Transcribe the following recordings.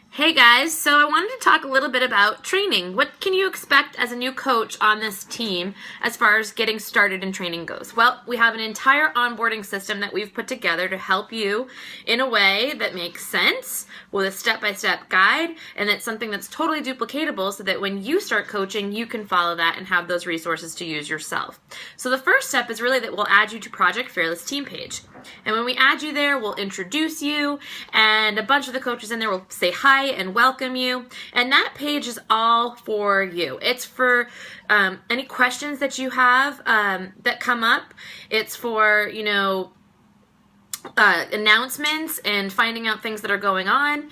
Hey guys, so I wanted to talk a little bit about training. What can you expect as a new coach on this team as far as getting started in training goes? Well, we have an entire onboarding system that we've put together to help you in a way that makes sense with a step-by-step guide, and it's something that's totally duplicatable so that when you start coaching, you can follow that and have those resources to use yourself. So the first step is really that we'll add you to Project Fearless team page. And when we add you there, we'll introduce you, and a bunch of the coaches in there will say hi and welcome you. And that page is all for you. It's for any questions that you have that come up. It's for, announcements and finding out things that are going on.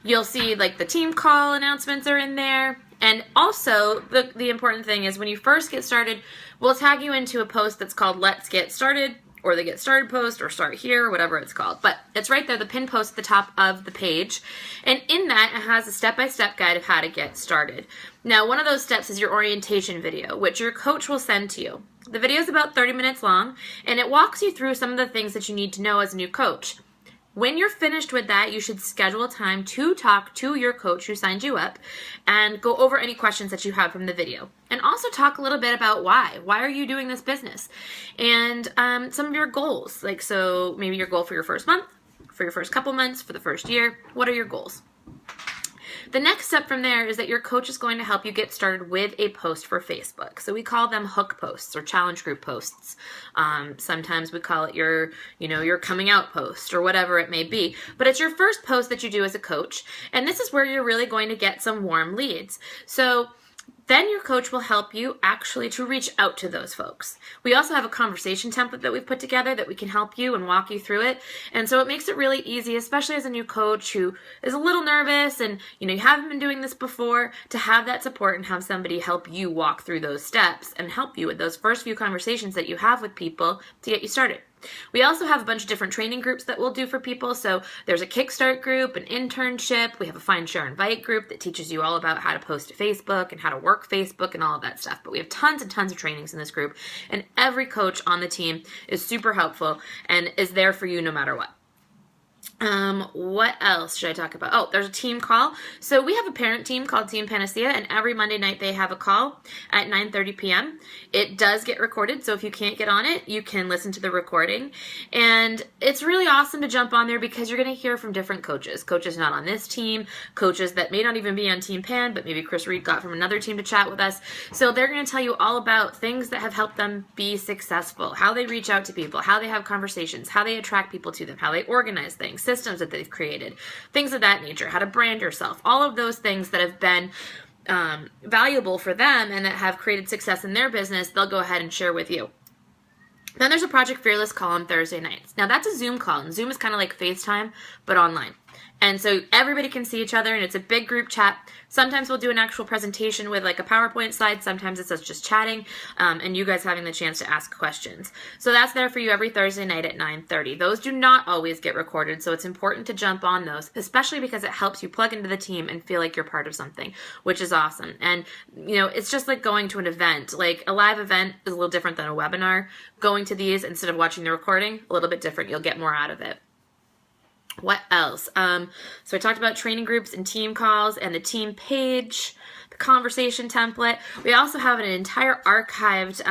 You'll see like the team call announcements are in there. And also, the important thing is when you first get started, we'll tag you into a post that's called Let's Get Started, or the Get Started post, or Start Here, whatever it's called. But it's right there, the pinned post at the top of the page. And in that, it has a step-by-step guide of how to get started. Now, one of those steps is your orientation video, which your coach will send to you. The video is about 30 minutes long, and it walks you through some of the things that you need to know as a new coach. When you're finished with that, you should schedule a time to talk to your coach who signed you up and go over any questions that you have from the video. And also talk a little bit about why. Why are you doing this business? And some of your goals. Like, so maybe your goal for your first month, for your first couple months, for the first year. What are your goals? The next step from there is that your coach is going to help you get started with a post for Facebook. So we call them hook posts or challenge group posts. Sometimes we call it your coming out post or whatever it may be. But it's your first post that you do as a coach. And this is where you're really going to get some warm leads. So then your coach will help you actually to reach out to those folks. We also have a conversation template that we've put together that we can help you and walk you through it. And so it makes it really easy, especially as a new coach who is a little nervous and you haven't been doing this before, to have that support and have somebody help you walk through those steps and help you with those first few conversations that you have with people to get you started. We also have a bunch of different training groups that we'll do for people. So there's a Kickstart group, an internship. We have a Find, Share, Invite group that teaches you all about how to post to Facebook and how to work Facebook and all of that stuff. But we have tons and tons of trainings in this group. And every coach on the team is super helpful and is there for you no matter what. What else should I talk about? Oh, there's a team call. So we have a parent team called Team Panacea, and every Monday night they have a call at 9:30 p.m. It does get recorded, so if you can't get on it, you can listen to the recording. And it's really awesome to jump on there because you're going to hear from different coaches. Coaches not on this team, coaches that may not even be on Team Pan, but maybe Chris Reed got from another team to chat with us. So they're going to tell you all about things that have helped them be successful, how they reach out to people, how they have conversations, how they attract people to them, how they organize things, systems that they've created, things of that nature, how to brand yourself, all of those things that have been valuable for them and that have created success in their business, they'll go ahead and share with you. Then there's a Project Fearless call on Thursday nights. Now that's a Zoom call, and Zoom is kind of like FaceTime, but online. And so everybody can see each other, and it's a big group chat. Sometimes we'll do an actual presentation with like a PowerPoint slide. Sometimes it's us just chatting and you guys having the chance to ask questions. So that's there for you every Thursday night at 9:30. Those do not always get recorded, so it's important to jump on those, especially because it helps you plug into the team and feel like you're part of something, which is awesome. And, it's just like going to an event. Like a live event is a little different than a webinar. Going to these instead of watching the recording, a little bit different. You'll get more out of it. What else? So I talked about training groups and team calls and the team page, the conversation template. We also have an entire archived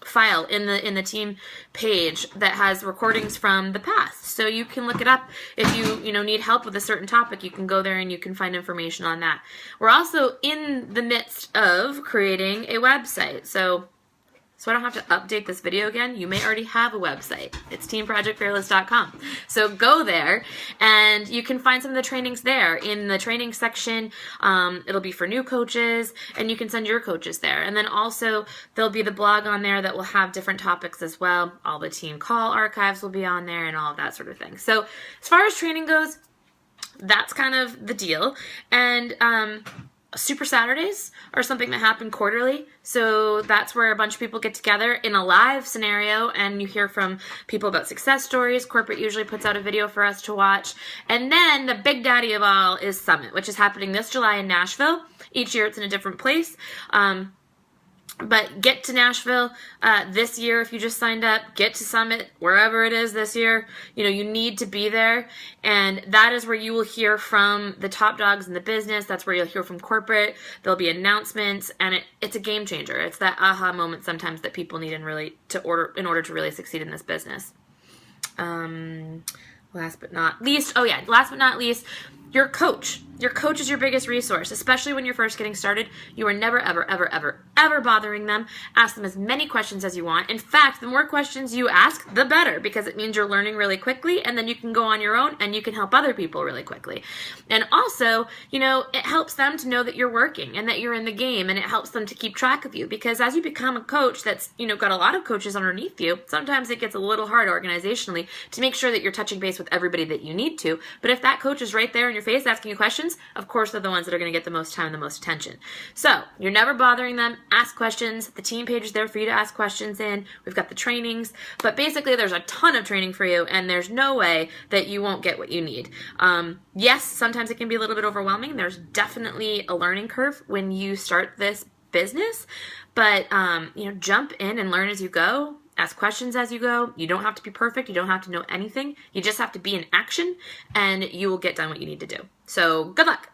file in the team page that has recordings from the past. So you can look it up. If you need help with a certain topic, you can go there and you can find information on that. We're also in the midst of creating a website. So I don't have to update this video again. You may already have a website. It's teamprojectfearless.com. So go there and you can find some of the trainings there. In the training section, it'll be for new coaches and you can send your coaches there. And then also there'll be the blog on there that will have different topics as well. All the team call archives will be on there and all of that sort of thing. So as far as training goes, that's kind of the deal. And Super Saturdays are something that happen quarterly. So that's where a bunch of people get together in a live scenario and you hear from people about success stories. Corporate usually puts out a video for us to watch. And then the big daddy of all is Summit, which is happening this July in Nashville. Each year it's in a different place. But get to Nashville this year if you just signed up. Get to Summit, wherever it is this year. You need to be there. And that is where you will hear from the top dogs in the business. That's where you'll hear from corporate. There'll be announcements. And it's a game changer. It's that aha moment sometimes that people need in order to really succeed in this business. Last but not least, your coach. Your coach is your biggest resource, especially when you're first getting started. You are never, ever, ever, ever, ever bothering them. Ask them as many questions as you want. In fact, the more questions you ask, the better, because it means you're learning really quickly, and then you can go on your own and you can help other people really quickly. And also, it helps them to know that you're working and that you're in the game, and it helps them to keep track of you, because as you become a coach that's, got a lot of coaches underneath you, sometimes it gets a little hard organizationally to make sure that you're touching base with everybody that you need to. But if that coach is right there in your face asking you questions, of course they're the ones that are going to get the most time and the most attention. So you're never bothering them. Ask questions. The team page is there for you to ask questions in. We've got the trainings, but basically there's a ton of training for you, and there's no way that you won't get what you need. Yes, sometimes it can be a little bit overwhelming. There's definitely a learning curve when you start this business, but jump in and learn as you go. Ask questions as you go. You don't have to be perfect. You don't have to know anything. You just have to be in action, and you will get done what you need to do. So good luck.